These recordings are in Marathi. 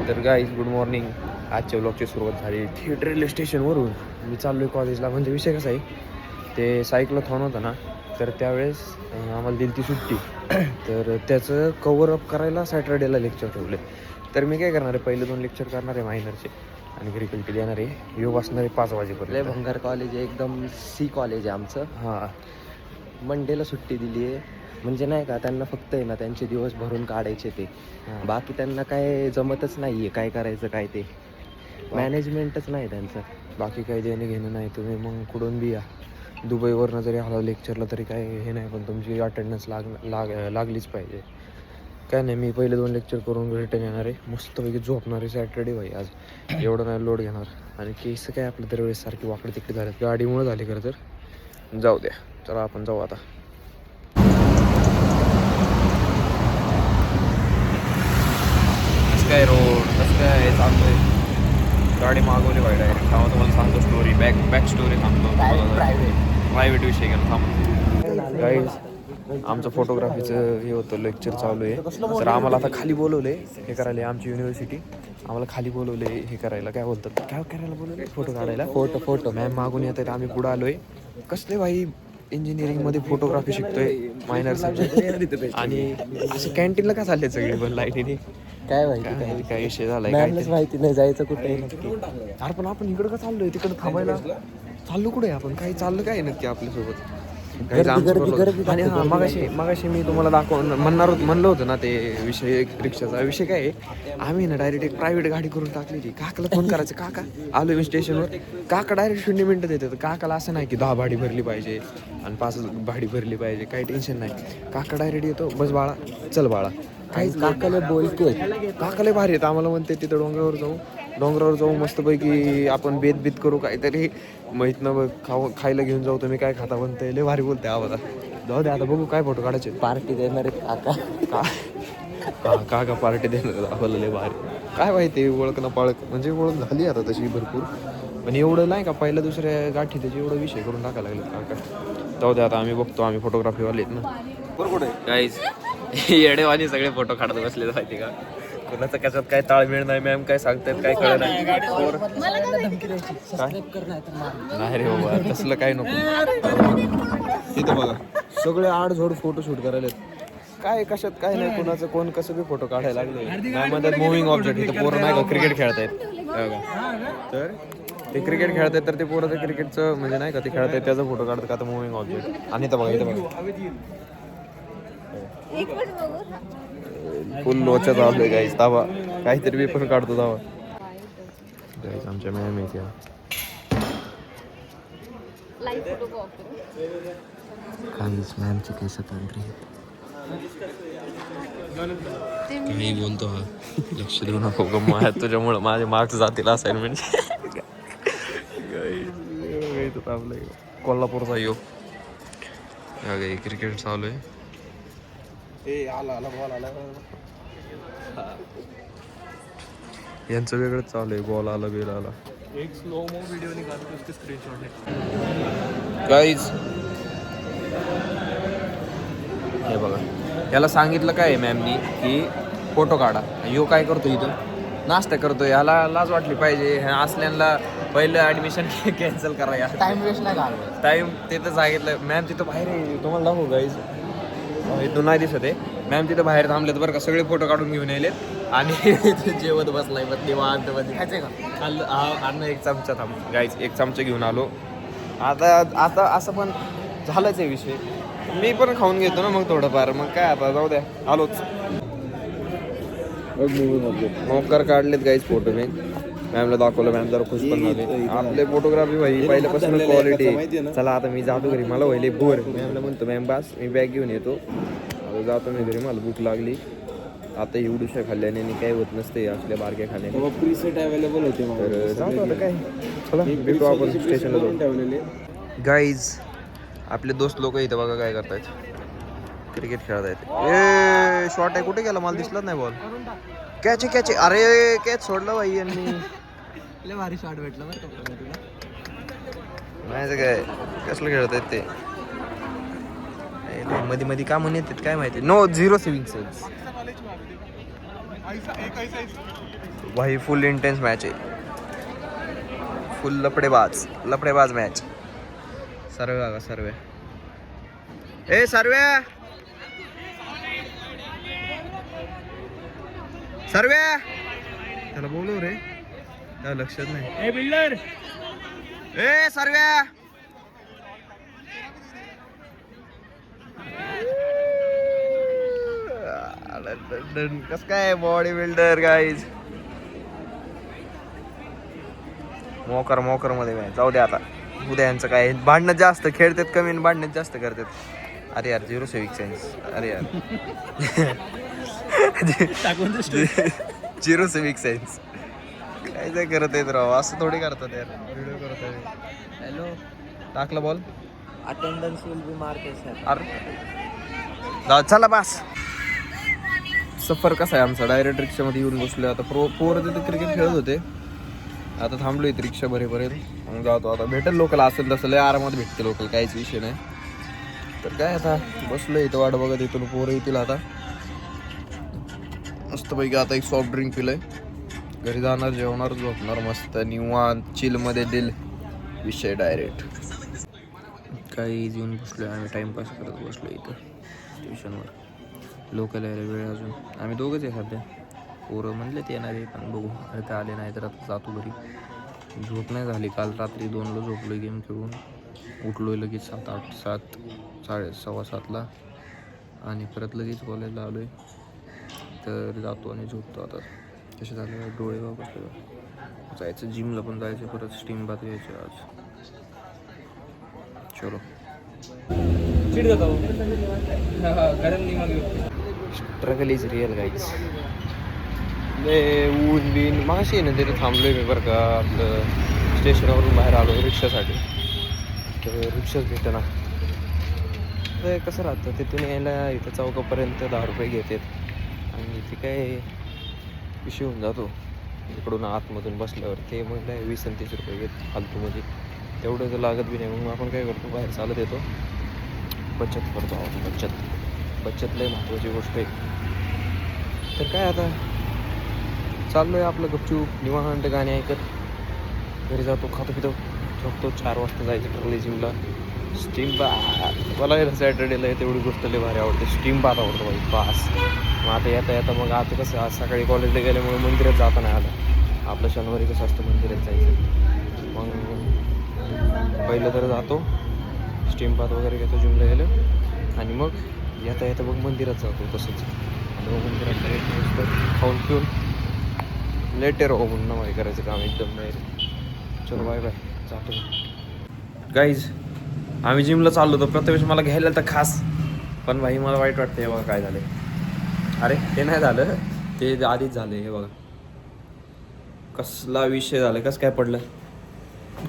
तर गाईज गुड मॉर्निंग. आजच्या व्लॉगची सुरुवात झाली थेट रेल्वे स्टेशनवरून. मी चाललो आहे कॉलेजला. म्हणजे विषय कसा आहे, ते सायक्लोथॉन होतं ना, तर त्यावेळेस आम्हाला दिली ती सुट्टी. तर त्याचं कवर अप करायला सॅटर्डेला लेक्चर ठेवले. तर मी काय करणार आहे, पहिले 2 लेक्चर करणार आहे मायनरचे आणि घरी कल्टी देणार आहे. योग असणार आहे 5 वाजेपर्यंत. भंगार कॉलेज आहे, एकदम सी कॉलेज आहे आमचं. हां, मंडेला सुट्टी दिली आहे. म्हणजे नाही का, त्यांना फक्त आहे ना त्यांचे दिवस भरून काढायचे ते. बाकी त्यांना काय जमतच नाही आहे, काय करायचं काय ते मॅनेजमेंटच नाही त्यांचं. बाकी काही देणं घेणं नाही. तुम्ही मग कुठून बी या, दुबईवरनं जरी आला लेक्चरला तरी काय हे नाही, पण तुमची अटेंडन्स लागलीच पाहिजे. काय नाही, मी पहिले 2 लेक्चर करून रिटर्न येणार आहे. मस्तपैकी झोपणार आहे सॅटर्डे भाई आज. एवढं नाही लोड घेणार. आणि केस काय आपलं दरवेळेस सारखी वाकडे तिकडे झाले, गाडीमुळे झाले खरं तर. जाऊ द्या, चला आपण जाऊ आता. कसं काय रोड, कसं काय चालतोय. गाडी मागवली भाई डायरेक्ट. थांबा तुम्हाला सांगतो स्टोरी, बॅक स्टोरी सांगतो. प्रायव्हेट विषय गेला. थांबा गाईज, आमचं फोटोग्राफीचं हे होतं, लेक्चर चालू आहे. तर आम्हाला आता खाली बोलवले हे करायला. आमची युनिव्हर्सिटी आम्हाला खाली बोलवले हे करायला. काय बोलतात, काय करायला बोलवले, फोटो काढायला. फोटो मॅम मागून येत आहेत. आम्ही पुढं आलो आहे. कसले भाई, इंजिनिअरिंगमध्ये फोटोग्राफी शिकतोय, मायनर सब्जेक्ट. आणि असं कॅन्टीनला का चालले सगळे पण लाईटीने, काय माहिती काय विषय झालाय मॅमलाच माहिती नाही जायचं कुठे. अरे पण आपण इकडं का चाललोय, तिकडं थांबायला चाललो कुठे आपण, काही चाललं काय नक्की आपल्यासोबत. आणि हां, मगाशी मी तुम्हाला म्हणलं होतं ना ते विषय, रिक्षाचा विषय काय आहे. आम्ही ना डायरेक्ट एक प्रायव्हेट गाडी करून टाकली. काकाला फोन करायचं, काका आलो मी स्टेशनवर. काका डायरेक्ट 0 मिनिटं देतात. काकाला असं नाही की 10 भाडी भरली पाहिजे आणि 5 भाडी भरली पाहिजे, काही टेन्शन नाही. काका डायरेक्ट येतो, बस बाळा, चल बाळा. काहीच काकाला बोलते, काकाला भारी आहेत. आम्हाला म्हणते तिथं डोंगरावर जाऊ मस्तपैकी आपण बेत करू काहीतरी, माहीत ना बघ, खायला घेऊन जाऊ. तुम्ही काय खाता म्हणते, लय भारी बोलते आवाज. जाऊ दे आता, बघू काय फोटो काढायचे. पार्टी देणार आहेत काका पार्टी देणार आपल्याला, लय भारी. काय माहिती, ओळख ना पाळख, म्हणजे ओळख झाली आता तशी भरपूर, पण एवढं नाही का पहिल्या दुसऱ्या गाठी त्याची एवढा विषय करून टाकायला लागले काका. जाऊ दे आता, आम्ही बघतो. आम्ही फोटोग्राफीवाले आहेत ना. बरोबर आहे गाईज, येडेवानी सगळे फोटो काढत बसले माहिती का. कोणाचं कशात काय ताळमेळ नाही. मॅम काय सांगतात काय कळलं नाही. नाही रे बाबा, तसलं काय नको. तिथं बघा सगळे आडझोड फोटो शूट करायला काय, कशात काय नाही. कोणाचं कोण कसं बी फोटो काढायला लागले. माझ्यात मुव्हिंग ऑब्जेक्ट. इथं पोरं नाही का क्रिकेट खेळतायत, तर ते क्रिकेट खेळतायत, तर ते पोरं ते क्रिकेटचं म्हणजे नाही का ते खेळतायत त्याचा फोटो काढतात का, तर मुव्हिंग ऑब्जेक्ट. आणि इथं बघा फुल लोचा चालू आहे गाईस. दावा काहीतरी मी पण काढतो दावा. गाईस आमच्या मॅम आहे त्या. काहीच मॅमची केस पांढरी. काही बोलतो हा, लक्ष देऊ नको गम्मा, तुझ्यामुळं माझे मार्क्स जातील असाइनमेंट. आपलं कोल्हापूरचा योग क्रिकेट चालू आहे. यांचं वेगळंच चालू आहे. बॉल आला, बेल आला. एक स्लो मो व्हिडिओ निघाला, उसके स्क्रीनशॉट गाईज. हे बघा, याला सांगितलं काय मॅमनी की फोटो काढा. यो काय करतो, इथं नाश्ता करतो. याला लाज वाटली पाहिजे. असल्याला पहिलं ॲडमिशन कॅन्सल करा. या टाइम वेस्ट नाही घालवायचा. टाईम तिथं सांगितलं. मॅम तिथं बाहेर आहे, तुम्हाला दाखवू गाईज, इथून नाही दिसत आहे. मॅम तिथं बाहेर थांबलेत बरं का, सगळे फोटो काढून घेऊन येलेत. आणि जेवत बसलाय मग निवांत मध्ये. खाल्लं अन्न एक चमचा. थांब गाईज, एक चमचा घेऊन आलो. आता असं पण झालंच आहे विषय. मी पण खाऊन घेतो ना मग थोडंफार. मग काय आता, जाऊ द्या, आलोच. मोकर काढलेत गाईज फोटो. मी मॅमला दाखवलं, मॅम जरा खुश पण झाले. आपले फोटोग्राफी भाई पहिल्यापासून क्वालिटी. चला आता मी जातो घरी, मला व्हायले बोर. मॅमला म्हणतो मॅम बस मी बॅग घेऊन येतो. आता जातो मी घरी, मला भूक लागली. आता एवढूशा खाल्ल्याने काही होत नसते असल्या बारक्या खाण्याने. प्रीसेट अवेलेबल होते, तर जातो आता काय. चला भेटू आपण स्टेशनला जाऊन. गाईज आपले दोस्त लोक इथं बघा काय करतायत, क्रिकेट खेळत आहेत. ए शॉट आहे, कुठे गेला, मला दिसलाच नाही बॉल. कॅच आहे. अरे कॅच सोडलं भाई यांनी. भारी शॉट भेटला बरं तुला. नाही काय, कसलं खेळत आहेत ते. मध्ये का म्हणत आहेत काय माहिती. No 0 saving sales. भाई फुल इंटेन्स मॅच आहे, फुल लपडेबाज मॅच. सर्वे बघा सर्वे. ए सर्वे त्याला बोलव रे, त्या लक्षात नाही. ए बिल्डर, ए सर्वे. कस काय बॉडी बिल्डर गाईज. मोकर मध्ये जाऊ दे आता. उद्या यांचं काय भांडणं जास्त खेळतात कमी आणि भांडणं जास्त करतात. अरे यार 0 civic सेन्स. अरे यार 0 civic सेन्स. काय ते करत आहेत राव, असं थोडी करतात यार. व्हिडिओ करत आहे. हॅलो टाकला ball. Attendance will be mark sir. अरे चला बस. सफर कसा आहे आमचा, डायरेक्ट रिक्षामध्ये येऊन बसलो. आता पोरं तिथे क्रिकेट खेळत होते, आता थांबलो इथे रिक्षा भरेपर्यंत. मग जातो आता. भेटेल लोकल असेल तसं, लय आरामात भेटते लोकल, काहीच विषय नाही. तर काय आता बसलो इथं वाट बघत. इथून पोरं येतील आता मस्तपैकी. आता एक सॉफ्ट ड्रिंक पिलंय, घरी जाणार, जेवणार, झोपणार मस्त निवांत चिलमध्ये दिल विषय डायरेक्ट. काही येऊन बसलो आम्ही, टाइमपास करत बसलो इथं स्टेशनवर. लोकल यायला वेळ अजून, आम्ही दोघंच आहे सध्या. पोरं म्हणले ते येणार आहे पण बघू, आता आले नाही तर आता जातो घरी. झोप नाही झाली, काल रात्री 2ला झोपलो गेम खेळून. उठलो लगेच 7:30 आणि परत लगेच कॉलेजला आलो आहे. तर जातो आणि झोपतो आता. कसे झाले डोळे बसले. जायचं जिमला पण जायचं, परत स्टीम बात घ्यायचं आज. चलो स्ट्रगल इज रिअल गाईज. ऊन बिन मागाशी आहे ना तिथे थांबलो आहे मी बरं का. आपलं स्टेशनवरून बाहेर आलो रिक्षासाठी, तर रिक्षाच भेटना. तर कसं राहतं तिथून यायला इथं चौकापर्यंत 10 रुपये घेतात आणि ते काय विषय होऊन जातो. इकडून आतमधून बसल्यावर ते मग काय 20 आणि 30 रुपये घेत फालतूमध्ये. तेवढं तर लागत बी नाही. मग आपण काय करतो, बाहेर चालत येतो, बचत करतो. बचत लय महत्त्वाची गोष्ट आहे. तर काय आता चाललो आहे आपलं गपचूप निवांत गाणी ऐकत घरी जातो, खातो पितो, झोपतो. 4 वाजता जायचं ठरलं जिमला. स्टीम बाथ मला सॅटर्डेला तेवढी गोष्ट लय भारी आवडते. स्टीम बाथ आवडतो बाई बास. मग आता येता मग आता कसं आज सकाळी कॉलेजला गेल्यामुळे मंदिरात जाता नाही आलं. आपलं शनिवारी कसं असतं मंदिरात जायचं. मग पहिलं तर जातो, स्टीम बाथ वगैरे घेतो जिमला गेलं आणि मग येता मग मंदिरात जातो तसंच. आणि मग मंदिरात खाऊन पिऊन लेटर हो म्हणून माही करायचं काम एकदम नाही. चलो बाय बाय, जातो गाईज. आम्ही जिमला चाललो होतो, प्रथमेश मला घ्यायला तर खास, पण भाई मला वाईट वाटतं. हे बघा काय झालं. अरे ते नाही झालं, ते आधीच झालं. हे बघा कसला विषय झाला. कसं काय पडलं,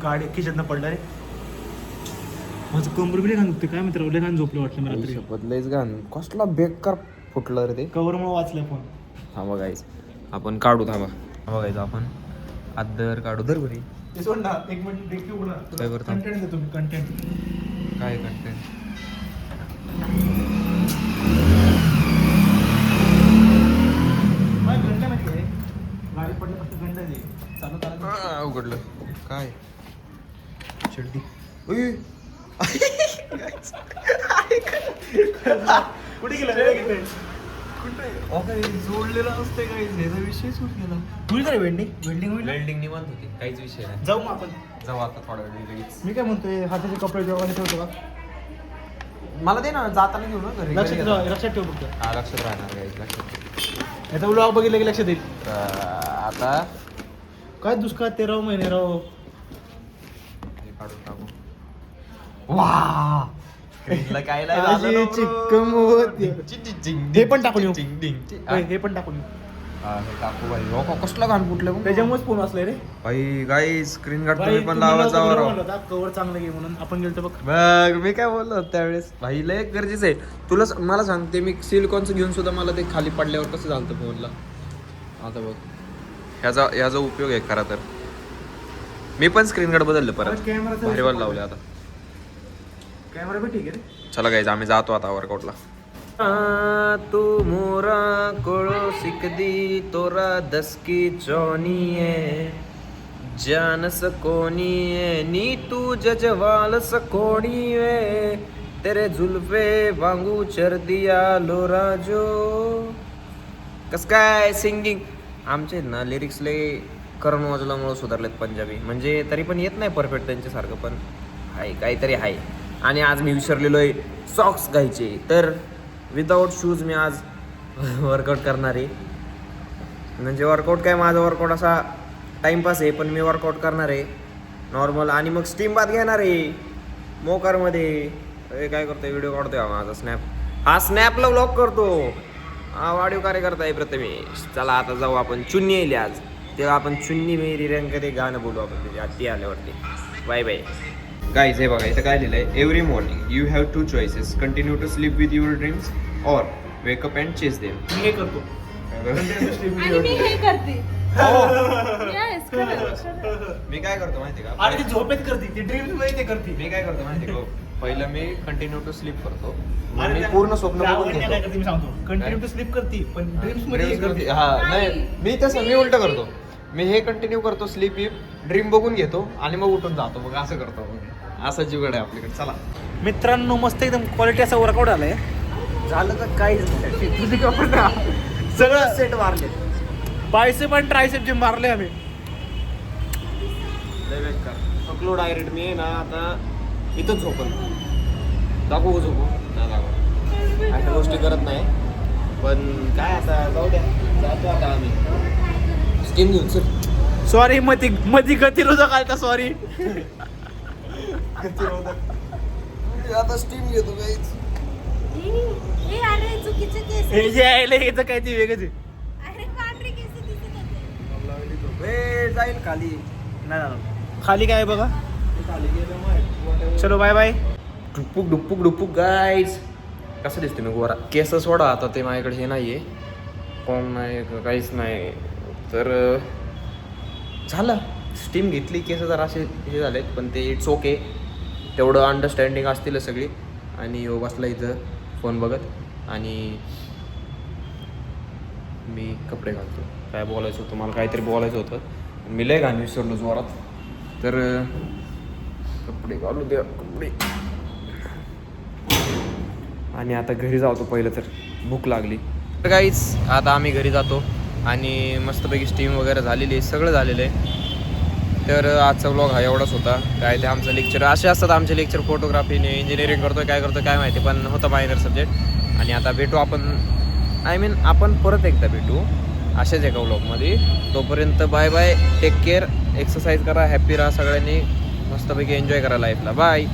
गाडी खिचतनं पडलं रे. माझं कंबर बी घाण दुखते काय मित्र, लय घाण झोपलं वाटलं मला तरी. बदलायच गाण कसला बेकार फुटलं रे ते. कवरमुळे वाचलं फोन. थांबा गाईज आपण काढू. थांबा गाईज आपण आदर काढू. दर बरी ते सोड ना, 1 मिनिट ब्रेक घेऊ ना. काय करतो? कंटेंट देतो मी, कंटेंट. काय कंटेंट? घंटा माहिती आहे गाडी पडलं फक्त घंटा दे चालू चालू. उघडलं काय चड्डी. कुठे गेलं रे? जोडलेला असते काही विषय सुट गेला. होईल काय वेल्डिंग? होईल. वेल्डिंग निवांत होती, काहीच विषय नाही. जाऊ मग आपण. जाऊ आता थोड्या वेळ लगेच. मी काय म्हणतोय, हाताचे कपडे जेव्हा ठेवतो का? मला दे ना, जाताना घेऊ ना घरी. लक्षात ठेव फक्त. हा लक्षात राहणार गाईज, लक्षात. याचा व्लॉग बघितलं की लक्षात येईल. आता काय दुष्काळ 13 महिने राव. हे काढून टाकू. वा काय हे पण टाकून येऊ. हे पण टाकून येऊ. हे टाकू भाई. हो कसला घाण फुटलं मग. त्याच्यामुळेच फोन असलाय रे भाई. गाई स्क्रीन गार्ड तुम्ही पण लावा जावं. कव्हर चांगलं घे म्हणून आपण गेलो बघ. बघ मी काय बोललो त्यावेळेस. भाई लय गरजेचं आहे. तुला मला सांगते, मी सिलिकॉनचं घेऊन सुद्धा मला ते खाली पडल्यावर कसं झालं फोनला. आता बघ ह्याचा उपयोग आहे खरा तर. मी पण स्क्रीन गार्ड बदललं परत, भारीवाला लावले आता. कॅमेरा पण ठीक आहे रे. चला गाईज आम्ही जातो आता वर्कआउटला. तू मोरा कोळो सिकदी तोरा दस की चौनी जान सकोनी नी तू जजवाल सकोनी वे तेरे जुल्फे वांगू चर दिया लोरा जो. कस काय सिंगिंग आमचे ना लिरिक्स लय करण वाजल्यामुळे सुधारलेत पंजाबी, म्हणजे तरी पण येत नाही परफेक्ट त्यांच्यासारखं, पण आहे काहीतरी आहे. आणि आज मी विसरलेलो आहे सॉक्स घ्यायचे, तर विदाऊट शूज मी आज वर्कआउट करणार आहे. म्हणजे वर्कआउट काय माझा वर्कआउट असा टाइमपास आहे, पण मी वर्कआउट करणार आहे नॉर्मल. आणि मग स्टीम बाथ घेणार आहे मोकारमध्ये. हे काय करतोय, व्हिडिओ काढतोय हा माझा स्नॅप, हा स्नॅपला व्लॉग करतो, हा वाढीव कार्यकर्ता आहे प्रथमेश. चला आता जाऊ आपण, चुन्नी येईल आज, तेव्हा आपण चुन्नी मेरी रंग ते गाणं बोलू आपण त्याची आत्ती आल्यावरती. Bye bye guys. हे बघा इथं काय लिहिलं आहे, every morning you have 2 choices, continue to sleep with your dreams or wake up and chase them. मी हे करतो. आणि मी हे करते. Yes, खरं. मी काय करतो माहिती का, अरे ती झोपेत करते, ती ड्रीम्स मध्ये ते करते. मी काय करतो माहिती का, पहिलं मी कंटिन्यू टू स्लीप करतो, मग अरे मी त्या- पूर्ण स्वप्न त्या बघून आवडण्या घेतो. काय करते मी सांगतो, कंटिन्यू टू स्लीप करते पण ड्रीम्स मध्ये हे Dreams मध्ये- करते. हा नाही, मी तसं मी उलट करतो, मी हे कंटिन्यू करतो स्लीप ड्रीम बघून घेतो आणि मग उठून जातो, मग असं करतो. मग असं जुगाड आहे आपल्याकडे. चला मित्रांनो मस्त एकदम क्वालिटी असा वर्कआउट आलाय. झालं तर काहीच नाही, तुझी कपडा सगळं सेट मारले. बायसेप आणि ट्रायसेप जे मारले आम्ही. थकलो डायरेक्ट मी ना, आता इथंच झोपन. दाखवू झोपू नाही दाखव, अशा गोष्टी करत नाही, पण काय आता जाऊ द्या, जातो आता आम्ही स्टीम घेऊन. चल सॉरी मधी गतिरोधक आलता, सॉरी. आता स्टीम घेतो काहीच. हे अरे चुकीचे केस. हे जे आहे याचं काय ते वेगळंच आहे. अरे पांढरे केस दिसत होते. जाईल खाली. नाही खाली काय आहे बघा. खाली गेलं मग चलो बाय बाय. डुप्पुक डुप्पुक डुप्पुक गाईज. कसं दिसते मी गोरा. केस सोडा आता, ते माझ्याकडे हे नाही आहे, कोण नाही काहीच नाही. तर झालं, स्टीम घेतली, केस जरा असे हे झालेत, पण ते इट्स ओके, तेवढं अंडरस्टँडिंग असतील सगळी. आणि यो बसला इथं फोन बघत आणि मी कपडे घालतो. काय बोलायचं होतं मला, काहीतरी बोलायचं होतं, मी लय घाण विसरलो जोरात. तर कपडे घालू द्या, कपडे. आणि आता घरी जातो, पहिलं तर भूक लागली. तर काहीच आता आम्ही घरी जातो आणि मस्तपैकी स्टीम वगैरे झालेली आहे, सगळं झालेलं आहे. तर आजचा व्लॉग हा एवढाच होता. काय ते आमचं लेक्चर असे असतात, आमचे लेक्चर फोटोग्राफीने इंजिनिअरिंग करतोय काय माहिती, पण होतं मायनर सब्जेक्ट. आणि आता भेटू आपण, आपण परत एकदा भेटू अशाच एका व्लॉगमध्ये. तोपर्यंत bye bye, take care, exercise करा, हॅप्पी राहा सगळ्यांनी, मस्तपैकी एन्जॉय करा लाईफला. बाय.